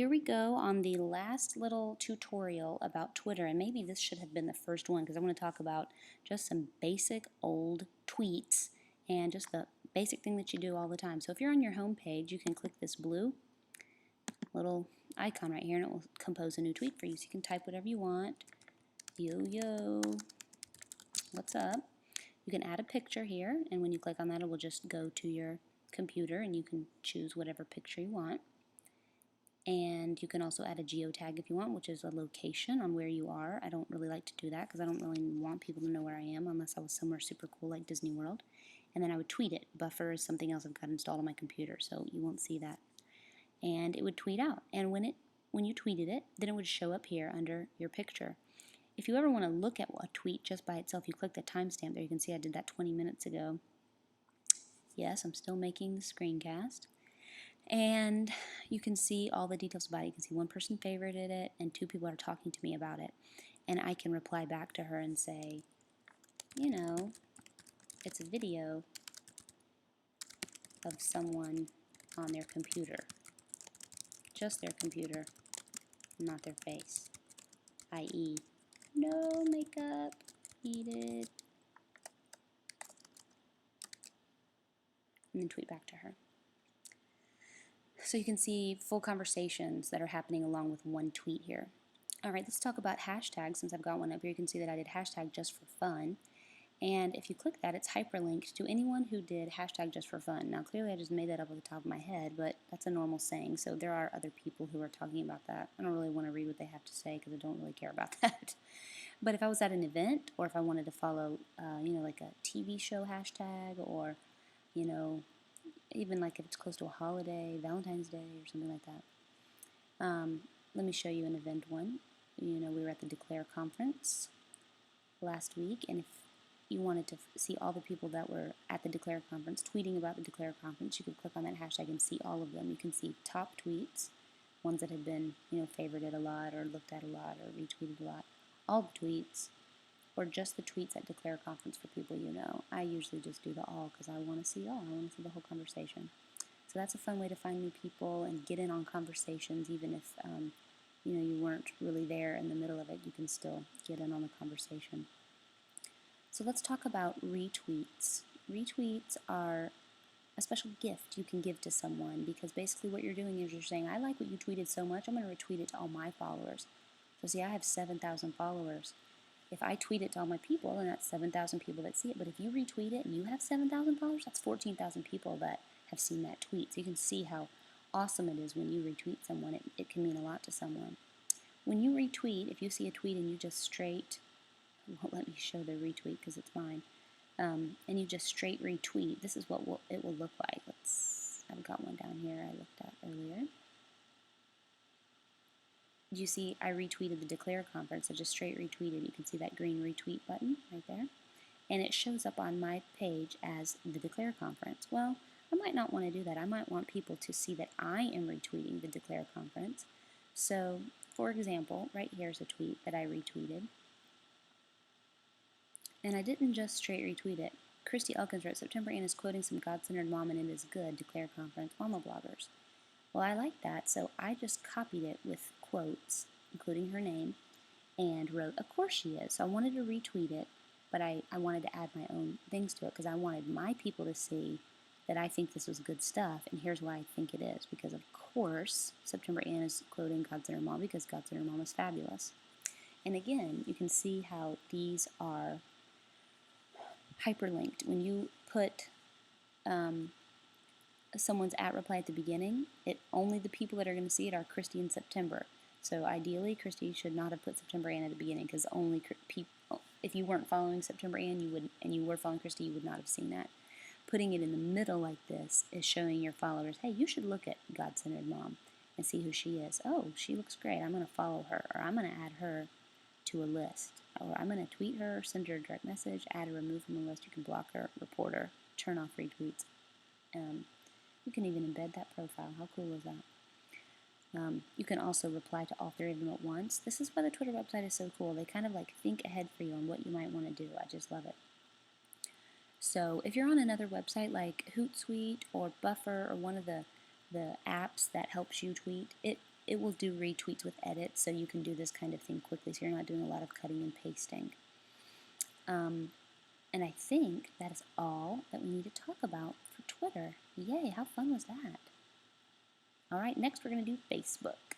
Here we go on the last little tutorial about Twitter, and maybe this should have been the first one because I want to talk about just some basic old tweets and just the basic thing that you do all the time. So if you're on your home page, you can click this blue little icon right here and it will compose a new tweet for you. So you can type whatever you want. Yo, what's up? You can add a picture here, and when you click on that, it will just go to your computer and you can choose whatever picture you want. And you can also add a geotag if you want, which is a location on where you are. I don't really like to do that because I don't really want people to know where I am unless I was somewhere super cool like Disney World. And then I would tweet it. Buffer is something else I've got installed on my computer, so you won't see that. And it would tweet out. And when you tweeted it, then it would show up here under your picture. If you ever want to look at a tweet just by itself, you click the timestamp there. You can see I did that 20 minutes ago. Yes, I'm still making the screencast. And you can see all the details about it. You can see one person favorited it and 2 people are talking to me about it. And I can reply back to her and say, you know, it's a video of someone on their computer. Just their computer, not their face. I.e., no makeup needed. And then tweet back to her. So you can see full conversations that are happening along with one tweet here. Alright, let's talk about hashtags. Since I've got one up here, you can see that I did hashtag just for fun. And if you click that, it's hyperlinked to anyone who did hashtag just for fun. Now, clearly I just made that up off the top of my head, but that's a normal saying, so there are other people who are talking about that. I don't really want to read what they have to say because I don't really care about that. But if I was at an event, or if I wanted to follow, like a TV show hashtag, or, even like if it's close to a holiday, Valentine's Day, or something like that. Let me show you an event one. We were at the Declare conference last week, and if you wanted to see all the people that were at the Declare conference tweeting about the Declare conference, you could click on that hashtag and see all of them. You can see top tweets, ones that have been, favorited a lot, or looked at a lot, or retweeted a lot, all the tweets, or just the tweets at Declare conference for people you know. I usually just do the all because I want to see all. I want to see the whole conversation. So that's a fun way to find new people and get in on conversations, even if you weren't really there in the middle of it. You can still get in on the conversation. So let's talk about retweets. Retweets are a special gift you can give to someone because basically what you're doing is you're saying, I like what you tweeted so much, I'm going to retweet it to all my followers. So see, I have 7,000 followers. If I tweet it to all my people, then that's 7,000 people that see it. But if you retweet it and you have 7,000 followers, that's 14,000 people that have seen that tweet. So you can see how awesome it is when you retweet someone. It can mean a lot to someone. When you retweet, if you see a tweet and you just straight, won't let me show the retweet because it's mine, and you just straight retweet, this is what it will look like. I've got one down here I looked at earlier. You see I retweeted the Declare conference. I just straight retweeted. You can see that green retweet button right there. And it shows up on my page as the Declare conference. Well, I might not want to do that. I might want people to see that I am retweeting the Declare conference. So, for example, right here's a tweet that I retweeted. And I didn't just straight retweet it. Christy Elkins wrote, September Ann is quoting some God-centered mom and it is good, Declare conference, mama bloggers. Well, I like that, so I just copied it with quotes, including her name, and wrote, of course she is. So I wanted to retweet it, but I wanted to add my own things to it because I wanted my people to see that I think this was good stuff, and here's why I think it is. Because, of course, September Ann is quoting God-centered mom because God-centered mom is fabulous. And again, you can see how these are hyperlinked. When you put someone's @reply at the beginning, only the people that are going to see it are Christy and September. So ideally, Christy should not have put September Ann at the beginning because only people, if you weren't following September Ann, and you were following Christy, you would not have seen that. Putting it in the middle like this is showing your followers, hey, you should look at God-centered mom and see who she is. Oh, she looks great. I'm going to follow her, or I'm going to add her to a list, or I'm going to tweet her, send her a direct message, add or remove from the list. You can block her, report her, turn off retweets. You can even embed that profile. How cool is that? You can also reply to all 3 of them at once. This is why the Twitter website is so cool. They kind of like think ahead for you on what you might want to do. I just love it. So if you're on another website like Hootsuite or Buffer or one of the apps that helps you tweet, it will do retweets with edits, so you can do this kind of thing quickly, so you're not doing a lot of cutting and pasting. And I think that is all that we need to talk about for Twitter. Yay, how fun was that? All right, next we're going to do Facebook.